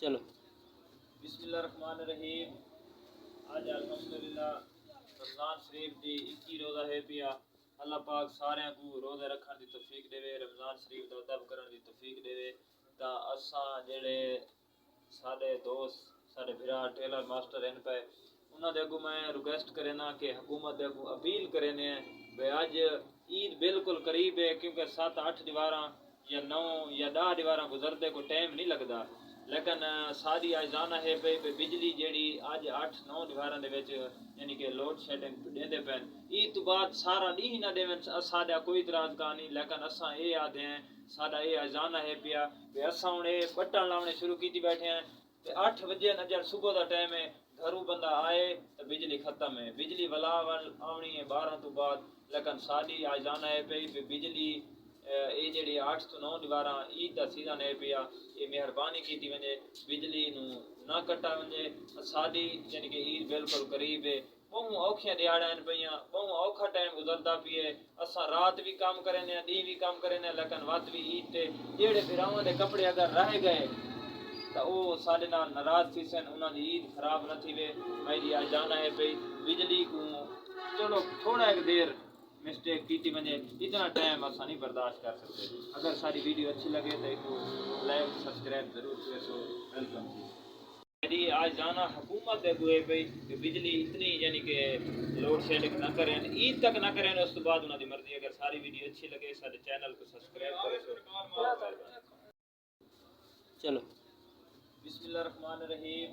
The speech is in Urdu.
چلو بسم اللہ الرحمن الرحیم. آج الحمدللہ رمضان شریف دی 21 روزہ ہے پیا. اللہ پاک سارے کو روزے رکھن دی توفیق دے، رمضان شریف دا ادب کرن دی توفیق دے. تا اساں جڑے سارے دوست سارے بھرا ٹیلر ماسٹر ہیں پہ انہاں دے اگوں میں ریکویسٹ کرنا کہ حکومت دے اگوں اپیل کرنے بے اج عید بالکل قریب ہے، کیونکہ 7-8 دیواراں یا 9 یا 10 دیواراں گزردے کو ٹائم نہیں لگدا. لیکن ساری اج جانا ہے پہ بجلی جیڑی اج 8-9 دیواراں دے وچ یعنی کہ لوڈ شیڈنگ دیندے پین. عید تو بعد سارا ڈی نہ دیون ساڈا کوئی اعتراض کا نہیں، لیکن اساں اے آدھے ہیں ساڈا اے اجانا ہے پیا کہ اساں ہن اے بٹن لاونے شروع کیتی بیٹھے ہیں تے 8 بجے نہ صبح دا ٹائم ہے، گھروں بندہ آئے تو بجلی ختم ہے. بجلی ولا آونی ہے 12 تو بعد، لیکن ساری اج جانا ہے پئی بجلی اے جڑی 8 تو 9 دیواراں عید دا سیزن ہے پیا، یہ مہربانی کیتی ونجے بجلی نو نہ کٹا ونجے. ساری یعنی کہ عید بالکل قریب ہے. بہت اوکھیاں دیہاڑاں ہیں پئیاں، بہت اوکھا ٹائم گزردا پیے. اساں رات بھی کام کرنے دن بھی کام کرنے، لیکن وقت بھی عید تے جڑے بھراواں دے کپڑے اگر رہ گئے تو وہ سارے نال ناراض تھی سن، انہاں دی عید خراب نہ تھی وے. میری آج جانا ہے پئی بجلی کو چلو تھوڑا ایک دیر مسٹیک کیتی ونجے، اتنا ٹائم اساں نہیں برداشت کر سکتے. اگر ساری ویڈیو اچھی لگے تو ایک لائک سبسکرائب ضرور کرو. ویلکم. میری آج جانا حکومت دے ہوئے پئی کہ بجلی اتنی یعنی کہ لوڈ شیڈنگ نہ کریں، عید تک نہ کریں، اس تو بعد انہاں دی مرضی. اگر ساری ویڈیو اچھی لگے سارے چینل کو سبسکرائب کرو. چلو بسم اللہ الرحمن الرحیم.